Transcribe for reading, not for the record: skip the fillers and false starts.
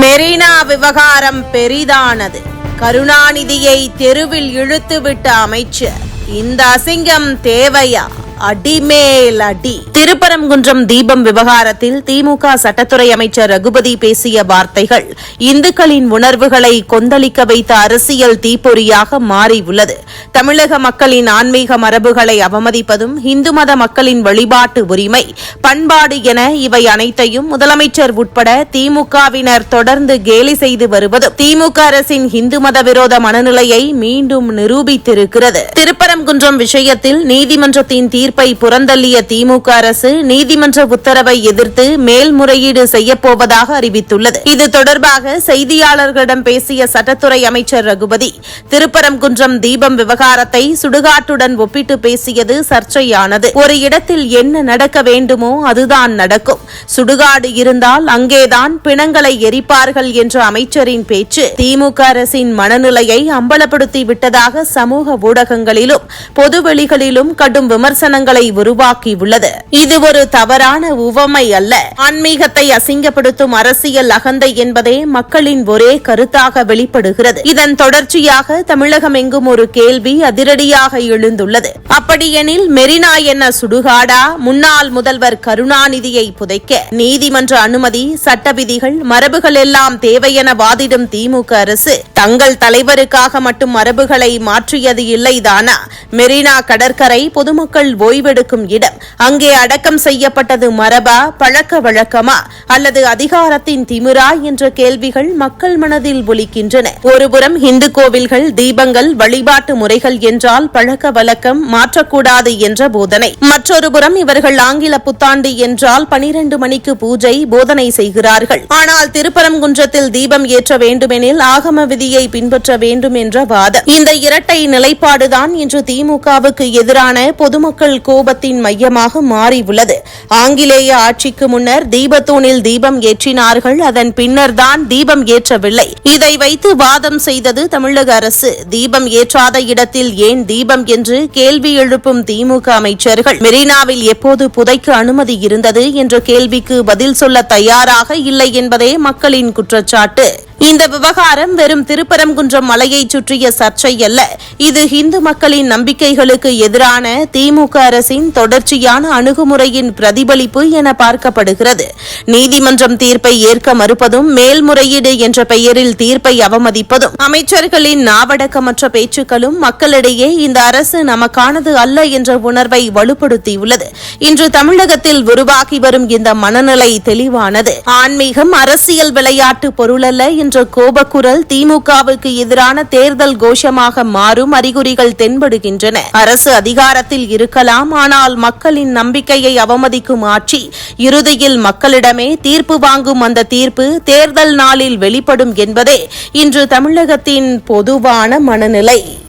மெரினா விவகாரம் பெரிதானது. கருணாநிதியை தெருவில் இழுத்துவிட்ட அமைச்சர். இந்த அசிங்கம் தேவையா? அடிமேல் அடி. திருப்பரங்குன்றம் தீபம் விவகாரத்தில் திமுக சட்டத்துறை அமைச்சர் ரகுபதி பேசிய வார்த்தைகள் இந்துக்களின் உணர்வுகளை கொந்தளிக்க வைத்த அரசியல் தீப்பொறியாக மாறியுள்ளது. தமிழக மக்களின் ஆன்மீக மரபுகளை அவமதிப்பதும் இந்து மத மக்களின் வழிபாட்டு உரிமை, பண்பாடு என இவை அனைத்தையும் முதலமைச்சர் உட்பட திமுகவினர் தொடர்ந்து கேலி செய்து வருவதும் திமுக அரசின் இந்து மத விரோத மனநிலையை மீண்டும் நிரூபித்திருக்கிறது. திருப்பரங்குன்றம் விஷயத்தில் நீதிமன்றத்தின் தீர்ப்பை புறந்தள்ளிய திமுக அரசு நீதிமன்ற உத்தரவை எதிர்த்து மேல்முறையீடு செய்யப்போவதாக அறிவித்துள்ளது. இது தொடர்பாக செய்தியாளர்களிடம் பேசிய சட்டத்துறை அமைச்சர் ரகுபதி, திருப்பரங்குன்றம் தீபம் விவகாரத்தை சுடுகாட்டுடன் ஒப்பிட்டு பேசியது சர்ச்சையானது. ஒரு இடத்தில் என்ன நடக்க வேண்டுமோ அதுதான் நடக்கும். சுடுகாடு இருந்தால் அங்கேதான் பிணங்களை எரிப்பார்கள் என்ற அமைச்சரின் பேச்சு திமுக அரசின் மனநிலையை அம்பலப்படுத்தி விட்டதாக சமூக ஊடகங்களிலும் பொதுவெளிகளிலும் கடும் விமர்சனங்களை உருவாக்கியுள்ளது. இது ஒரு தவறான உவமை அல்ல. ஆன்மீகத்தை அசிங்கப்படுத்தும் அரசியல் அகந்தை என்பதே மக்களின் ஒரே கருத்தாக வெளிப்படுகிறது. இதன் தொடர்ச்சியாக தமிழகம் எங்கும் ஒரு கேள்வி அதிரடியாக எழுந்துள்ளது. அப்படியெனில் மெரினா என்ன சுடுகாடா? முன்னாள் முதல்வர் கருணாநிதியை புதைக்க நீதிமன்ற அனுமதி, சட்ட விதிகள், மரபுகள் எல்லாம் தேவையென வாதிடும் திமுக அரசு தங்கள் தலைவருக்காக மட்டும் மரபுகளை மாற்றியது இல்லைதானா? மெரினா கடற்கரை பொதுமக்கள் ஓய்வெடுக்கும் இடம். அங்கே அடக்கம் செய்யப்பட்டது மரபா, பழக்க வழக்கமா அல்லது அதிகாரத்தின் திமிரா என்ற கேள்விகள் மக்கள் மனதில் ஒலிக்கின்றன. ஒருபுறம் இந்து கோவில்கள், தீபங்கள், வழிபாட்டு முறைகள் என்றால் பழக்க வழக்கம் மாற்றக்கூடாது என்ற போதனை. மற்றொருபுறம் இவர்கள் ஆங்கில புத்தாண்டு என்றால் 12 மணிக்கு பூஜை போதனை செய்கிறார்கள். ஆனால் திருப்பரங்குன்றத்தில் தீபம் ஏற்ற வேண்டுமெனில் ஆகம விதியை பின்பற்ற வேண்டும் என்ற வாதம். இந்த இரட்டை நிலைப்பாடுதான் இன்று திமுகவுக்கு எதிரான பொதுமக்கள் கோபத்தின் மையமாக மாறியுள்ளது. ஆங்கிலேய ஆட்சிக்கு முன்னர் தீபத்தூணில் தீபம் ஏற்றினார்கள், அதன் பின்னர் தான் தீபம் ஏற்றவில்லை. இதை வைத்து வாதம் செய்தது தமிழக அரசு. தீபம் ஏற்றாத இடத்தில் ஏன் தீபம் என்று கேள்வி எழுப்பும் திமுக அமைச்சர்கள் மெரினாவில் எப்போது புதைக்க அனுமதி இருந்தது என்ற கேள்விக்கு பதில் சொல்ல தயாராக இல்லை என்பதே மக்களின் குற்றச்சாட்டு. இந்த விவகாரம் வெறும் திருப்பரங்குன்றம் மலையை சுற்றிய சர்ச்சை அல்ல. இது இந்து மக்களின் நம்பிக்கைகளுக்கு எதிரான திமுக அரசின் தொடர்ச்சியான அணுகுமுறையின் பிரதிபலிப்பு என பார்க்கப்படுகிறது. நீதிமன்றம் தீர்ப்பை ஏற்க மறுப்பதும், மேல்முறையீடு என்ற பெயரில் தீர்ப்பை அவமதிப்பதும், அமைச்சர்களின் நாவடக்கமற்ற பேச்சுக்களும் மக்களிடையே இந்த அரசு நமக்கானது அல்ல என்ற உணர்வை வலுப்படுத்தியுள்ளது. இன்று தமிழகத்தில் உருவாகி வரும் இந்த மனநிலை தெளிவானது. ஆன்மீகம் அரசியல் விளையாட்டு பொருளல்ல என்ற கோபக்குரல் திமுகவுக்கு எதிரான தேர்தல் கோஷமாக மாறும் அறிகுறிகள் தென்படுகின்றன. அரசு அதிகாரத்தில் இருக்கலாம், ஆனால் மக்களின் நம்பிக்கையை அவமதிக்கும் ஆட்சி இறுதியில் மக்களிடமே தீர்ப்பு வாங்கும். அந்த தீர்ப்பு தேர்தல் நாளில் வெளிப்படும் என்பதே இன்று தமிழகத்தின் பொதுவான மனநிலை.